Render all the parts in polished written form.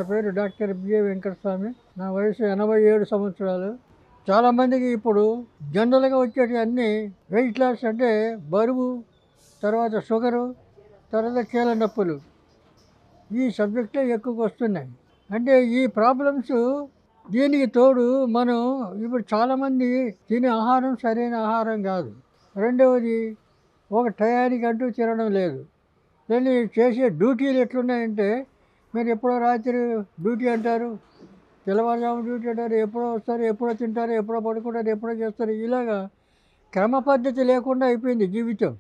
పేరు doctor BA Venkataswamy. నా వయసు 87 సంవత్సరాలు. చాలామందికి ఇప్పుడు జనరల్గా వచ్చేటి అన్నీ వెయిట్ లాస్ అంటే బరువు, తర్వాత షుగరు, తర్వాత కీళ్ళ నొప్పులు, ఈ సబ్జెక్టే ఎక్కువగా వస్తున్నాయి. అంటే ఈ ప్రాబ్లమ్స్ దీనికి తోడు మనం ఇప్పుడు చాలామంది తినే ఆహారం సరైన ఆహారం కాదు. రెండవది ఒక టయానికి అంటూ తినడం లేదు. దాన్ని చేసే డ్యూటీలు ఎట్లున్నాయంటే మీరు ఎప్పుడో రాత్రి డ్యూటీ అంటారు, తెల్లవారుజాము డ్యూటీ అంటారు, ఎప్పుడో వస్తారు, ఎప్పుడో తింటారు, ఎప్పుడో పడుకుంటారు, ఎప్పుడో చేస్తారు. ఇలాగా క్రమ పద్ధతి లేకుండా అయిపోయింది జీవితం.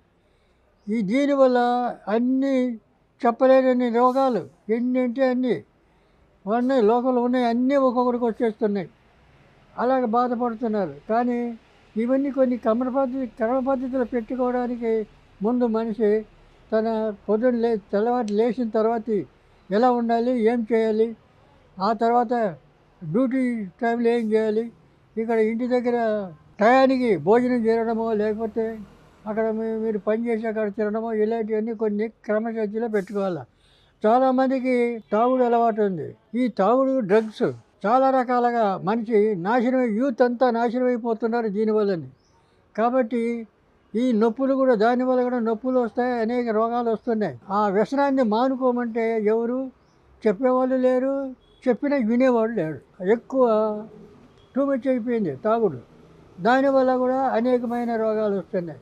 దీనివల్ల అన్నీ చెప్పలేని రోగాలు ఎన్ని అంటే అన్నీ ఉన్నాయి, లోకంలో ఉన్నాయి, అన్నీ ఒక్కొక్కరికి వచ్చేస్తున్నాయి. అలాగ బాధపడుతున్నారు. కానీ ఇవన్నీ కొన్ని క్రమ పద్ధతులు పెట్టుకోవడానికి ముందు మనిషి తన తెల్లవారు లేచిన తర్వాత ఎలా ఉండాలి, ఏం చేయాలి, ఆ తర్వాత డ్యూటీ టైంలో ఏం చేయాలి, ఇక్కడ ఇంటి దగ్గర టయానికి భోజనం చేయడమో లేకపోతే అక్కడ మీరు పనిచేసి అక్కడ తినడమో ఇలాంటివన్నీ కొన్ని క్రమశిక్షణలో పెట్టుకోవాలి. చాలామందికి తాగుడు అలవాటు ఉంది. ఈ తాగుడు డ్రగ్స్ చాలా రకాలుగా మనిషి యూత్ అంతా నాశనం అయిపోతున్నారు దీనివల్లని. కాబట్టి ఈ నొప్పులు కూడా దానివల్ల కూడా నొప్పులు వస్తాయి, అనేక రోగాలు వస్తున్నాయి. ఆ వ్యసనాన్ని మానుకోమంటే ఎవరు చెప్పేవాళ్ళు లేరు, చెప్పినా వినేవాళ్ళు లేడు. ఎక్కువ టూ మచ్ అయిపోయింది తాగుడు. దానివల్ల కూడా అనేకమైన రోగాలు వస్తున్నాయి.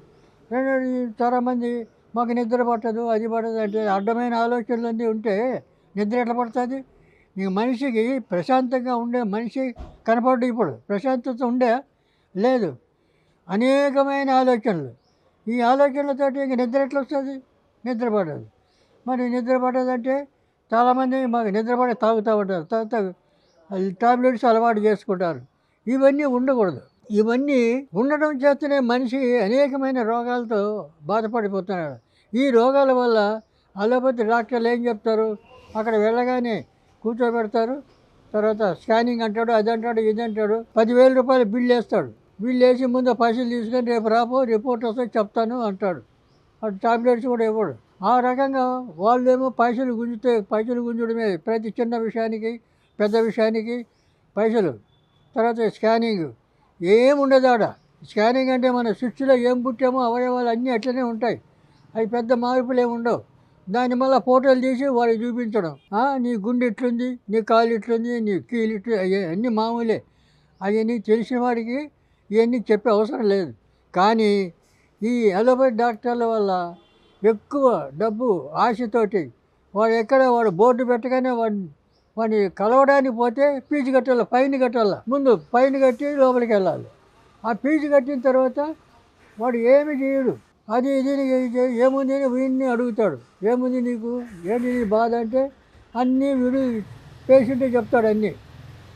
రెండోది చాలామంది మాకు నిద్ర పట్టదు, అది పట్టదు అంటే అడ్డమైన ఆలోచనలన్నీ ఉంటే నిద్ర ఎట్లా పడుతుంది? నీకు మనిషికి ప్రశాంతంగా ఉండే మనిషి కనపడ్డు. ఇప్పుడు ప్రశాంతత ఉండే లేదు, అనేకమైన ఆలోచనలు. ఈ ఆలోచనలతోటి ఇంక నిద్ర ఎట్లా వస్తుంది? నిద్ర పడదు. మరి నిద్ర పడదంటే చాలామంది మాకు నిద్ర పడే తాగుతూ ఉంటారు, టాబ్లెట్స్ అలవాటు చేసుకుంటారు. ఇవన్నీ ఉండకూడదు. ఇవన్నీ ఉండడం చేస్తేనే మనిషి అనేకమైన రోగాలతో బాధపడిపోతున్నాడు. ఈ రోగాల వల్ల అలోపతి డాక్టర్లు ఏం చెప్తారు? అక్కడ వెళ్ళగానే కూర్చోబెడతారు, తర్వాత స్కానింగ్ అంటాడు, అది అంటాడు, ఇది అంటాడు, 10,000 రూపాయలు బిల్లు వేస్తాడు. బిల్లు వేసి ముందు పైసలు తీసుకొని రేపు రాపో రిపోర్ట్ వస్తే చెప్తాను అంటాడు. అటు టాబ్లెట్స్ కూడా ఇవ్వడు. ఆ రకంగా వాళ్ళేమో పైసలు గుంజడమే. ప్రతి చిన్న విషయానికి పెద్ద విషయానికి పైసలు. తర్వాత స్కానింగ్ ఏముండదు ఆడ. స్కానింగ్ అంటే మన స్విచ్లో ఏం పుట్టామో అవయవాలు అన్నీ అట్లనే ఉంటాయి, అవి పెద్ద మార్పులు ఏమి ఉండవు. దాని వల్ల ఫోటోలు తీసి వాడికి చూపించడం, నీ గుండె ఇట్లుంది, నీ కాలు ఇట్లుంది, నీ కీలు ఇట్లు, అన్నీ మామూలే. అవన్నీ తెలిసిన వాడికి ఇవన్నీ చెప్పే అవసరం లేదు. కానీ ఈ అలోపతి డాక్టర్ల వల్ల ఎక్కువ డబ్బు ఆశతోటి వాడు బోర్డు పెట్టగానే వాడిని కలవడానికి పోతే ఫీజు కట్టాలి, ఫైన్ కట్టాలి. ముందు ఫైన్ కట్టి లోపలికి వెళ్ళాలి. ఆ ఫీజు కట్టిన తర్వాత వాడు ఏమి చేయడు. అది ఇది ఏముంది అని వీడిని అడుగుతాడు, ఏముంది నీకు, ఏంటి నీ బాధ అంటే అన్నీ వీడు పేషెంటే చెప్తాడు. అన్నీ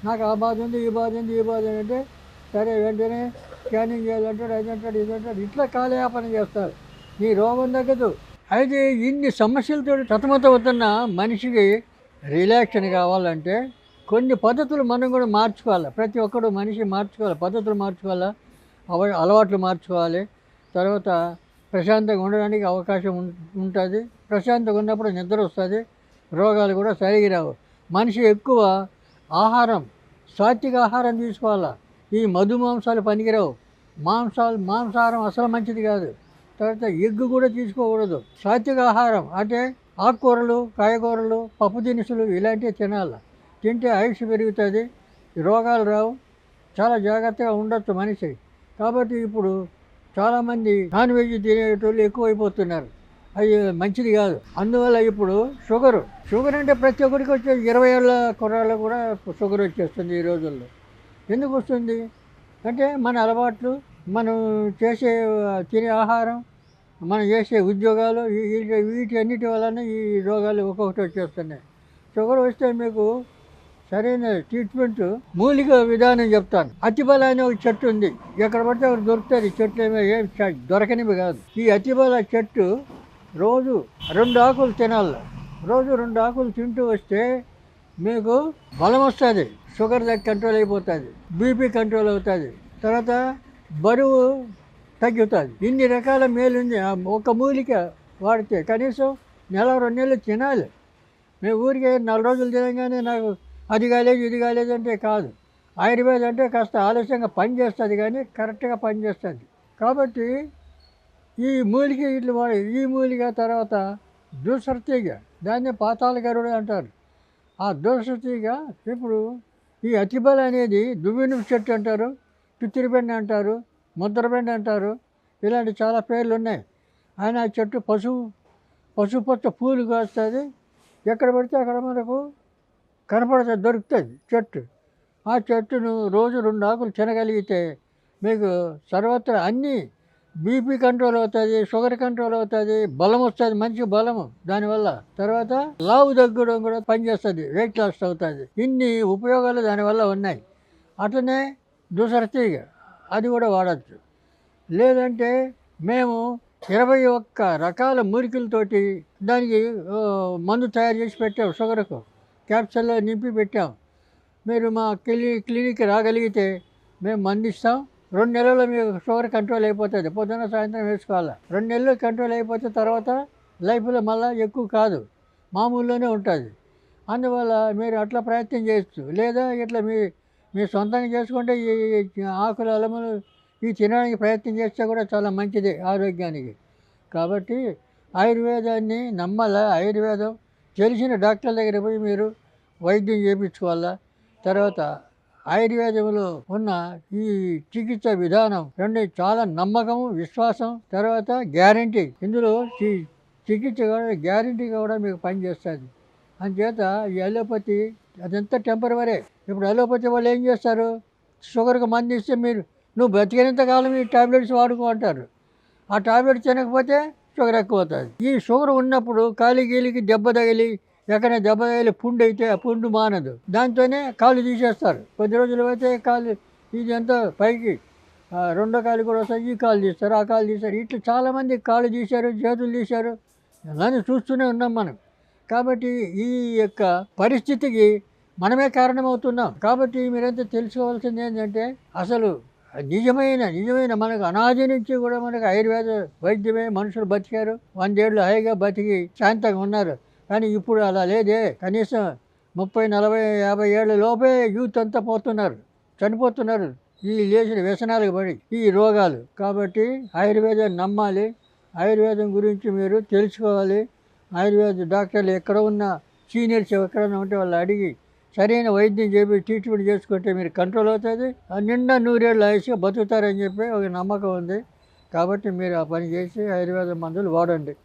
నాకు ఆ బాధ ఉంది, ఈ బాధ ఉంది, ఈ బాధ అంటే సరే వెంటనే స్కానింగ్ చేయాలంటాడు, అది అంటాడు, ఇది అంటాడు. ఇట్లా కాలయాపన చేస్తారు. నీ రోగం తగ్గదు. అయితే ఇన్ని సమస్యలతో సతమతమవుతున్న మనిషికి రిలాక్షన్ కావాలంటే కొన్ని పద్ధతులు మనం కూడా మార్చుకోవాలి. ప్రతి ఒక్కడు మనిషి మార్చుకోవాలి, పద్ధతులు మార్చుకోవాలి, అలవాట్లు మార్చుకోవాలి. తర్వాత ప్రశాంతంగా ఉండడానికి అవకాశం ఉంటుంది. ప్రశాంతంగా ఉన్నప్పుడు నిద్ర వస్తుంది, రోగాలు కూడా సరిగి రావు. మనిషి ఎక్కువ ఆహారం, సాత్విక ఆహారం తీసుకోవాలా. ఈ మధుమాంసాలు పనికిరావు. మాంసాహారం అసలు మంచిది కాదు. తర్వాత ఎగ్గు కూడా తీసుకోకూడదు. సాత్విక ఆహారం అంటే ఆకుకూరలు, కాయగూరలు, పప్పు దినుసులు ఇలాంటివి తినాలి. తింటే ఆయుష్ పెరుగుతుంది, రోగాలు రావు. చాలా జాగ్రత్తగా ఉండొచ్చు మనిషి. కాబట్టి ఇప్పుడు చాలామంది నాన్ వెజ్ తినేటోళ్ళు ఎక్కువైపోతున్నారు. అది మంచిది కాదు. అందువల్ల ఇప్పుడు షుగర్ అంటే ప్రతి ఒక్కరికి వచ్చే 20 ఏళ్ళ కుర్రాళ్ళు కూడా షుగర్ వచ్చేస్తుంది ఈ రోజుల్లో. ఎందుకు వస్తుంది అంటే మన అలవాట్లు, మనం తినే ఆహారం, మనం చేసే ఉద్యోగాలు, వీటి అన్నిటి వలన ఈ రోగాలు ఒక్కొక్కటి వచ్చేస్తున్నాయి. షుగర్ వస్తే మీకు సరైన ట్రీట్మెంట్ మూలిక విధానం చెప్తాను. అతిబల అనే ఒక చెట్టు ఉంది, ఎక్కడ పడితే అక్కడ దొరుకుతుంది. చెట్లు ఏం దొరకనివి కాదు. ఈ అతిబల చెట్టు రోజు 2 ఆకులు తినాలి. రోజు 2 ఆకులు తింటూ వస్తే మీకు బలం వస్తుంది, షుగర్ కంట్రోల్ అయిపోతుంది, బీపీ కంట్రోల్ అవుతుంది, తర్వాత బరువు తగ్గుతుంది. ఇన్ని రకాల మేలు ఉంది. ఒక మూలిక వాడితే కనీసం 1-2 నెలలు తినాలి. మేము ఊరికే 4 రోజులు తినగానే నాకు అది కాలేదు ఇది కాలేదు అంటే కాదు. ఆయుర్వేదం అంటే కాస్త ఆలస్యంగా పని చేస్తుంది కానీ కరెక్ట్గా పనిచేస్తుంది. కాబట్టి ఈ మూలిక ఇట్లు వాడి ఈ మూలిక తర్వాత దూసరతీగ, దాన్నే పాతాళ గరుడు అంటారు. ఆ దూసరతీగ ఇప్పుడు ఈ అతిబల అనేది దువ్వెన చెట్టు అంటారు, పిత్తిరిబెండ అంటారు, ముద్రబెండ అంటారు. ఇలాంటి చాలా పేర్లు ఉన్నాయి. ఆయన ఆ చెట్టు పసుపచ్చ పూలు కాస్తుంది. ఎక్కడ పడితే అక్కడ మనకు కనపడుతుంది, దొరుకుతుంది చెట్టు. ఆ చెట్టును రోజు 2 ఆకులు తినగలిగితే మీకు సర్వత్రా అన్నీ బీపీ కంట్రోల్ అవుతుంది, షుగర్ కంట్రోల్ అవుతుంది, బలం వస్తుంది, మంచి బలము దానివల్ల. తర్వాత లావు తగ్గడం కూడా పనిచేస్తుంది, వెయిట్ లాస్ అవుతుంది. ఇన్ని ఉపయోగాలు దానివల్ల ఉన్నాయి. అట్లనే దూసరతీగ అది కూడా వాడచ్చు. లేదంటే మేము 21 రకాల మూలికలతోటి దానికి మందు తయారు చేసి పెట్టాం. షుగర్కు క్యాప్సూల్లో నింపి పెట్టాం. మీరు మా క్లినిక్కి రాగలిగితే మేము మందు ఇస్తాం. 2 నెలల్లో మీకు షుగర్ కంట్రోల్ అయిపోతుంది. పొద్దున్న సాయంత్రం వేసుకోవాలి. 2 నెలలు కంట్రోల్ అయిపోతే తర్వాత లైఫ్లో మళ్ళీ ఎక్కువ కాదు, మామూలులోనే ఉంటుంది. అందువల్ల మీరు అట్లా ప్రయత్నం చేయొచ్చు. లేదా ఇట్లా మీ సొంతంగా చేసుకుంటే ఈ ఆకుల అలములు ఇవి తినడానికి ప్రయత్నం చేస్తే కూడా చాలా మంచిది ఆరోగ్యానికి. కాబట్టి ఆయుర్వేదాన్ని నమ్మాలా. ఆయుర్వేదం తెలిసిన డాక్టర్ల దగ్గర పోయి మీరు వైద్యం చేయించుకోవాలా. తర్వాత ఆయుర్వేదంలో ఉన్న ఈ చికిత్స విధానం రెండు చాలా నమ్మకం, విశ్వాసం, తర్వాత గ్యారంటీ. ఇందులో చికిత్స కూడా గ్యారంటీగా కూడా మీకు పనిచేస్తుంది. అందుచేత ఈ అలోపతి అదంతా టెంపరవరీ. ఇప్పుడు అలోపతి వాళ్ళు ఏం చేస్తారు, షుగర్కి మందు ఇస్తే నువ్వు బతికినంత కాలం ఈ టాబ్లెట్స్ వాడుకో అంటారు. ఆ టాబ్లెట్ తినకపోతే షుగర్ ఎక్కువ అవుతుంది. ఈ షుగర్ ఉన్నప్పుడు కాలిగీలికి దెబ్బ తగిలి ఎక్కడైనా దెబ్బ తగిలి పుండు అయితే ఆ పుండు మానదు, దాంతోనే కాళ్ళు తీసేస్తారు. కొద్ది రోజులు అయితే కాళ్ళు ఇది అంతా పైకి రెండో కాలు కూడా వస్తాయి, ఈ కాలు తీస్తారు, ఆ కాలు తీస్తారు. ఇట్లా చాలామంది కాళ్ళు తీశారు, చేతులు తీశారు, అలానే చూస్తూనే ఉన్నాం మనం. కాబట్టి ఈ యొక్క పరిస్థితికి మనమే కారణమవుతున్నాం. కాబట్టి మీరంతా తెలుసుకోవాల్సింది ఏంటంటే అసలు నిజమైన మనకు అనాది నుంచి కూడా మనకు ఆయుర్వేద వైద్యమే మనుషులు బతికారు. 100 ఏళ్ళు హాయిగా బతికి శాంతంగా ఉన్నారు. కానీ ఇప్పుడు అలా లేదే. కనీసం 30, 40, 50 ఏళ్ళ లోపే యూత్ అంతా చనిపోతున్నారు ఈ లేచిన వ్యసనాలకు పడి ఈ రోగాలు. కాబట్టి ఆయుర్వేదాన్ని నమ్మాలి. ఆయుర్వేదం గురించి మీరు తెలుసుకోవాలి. ఆయుర్వేద డాక్టర్లు ఎక్కడ ఉన్న సీనియర్స్ ఎక్కడన్నా ఉంటే వాళ్ళు అడిగి సరైన వైద్యం చేపి ట్రీట్మెంట్ చేసుకుంటే మీరు కంట్రోల్ అవుతుంది. నిండా 100 ఏళ్ళు ఆయుష్గా బతుకుతారని చెప్పి ఒక నమ్మకం ఉంది. కాబట్టి మీరు ఆ పని చేసి ఆయుర్వేద మందులు వాడండి.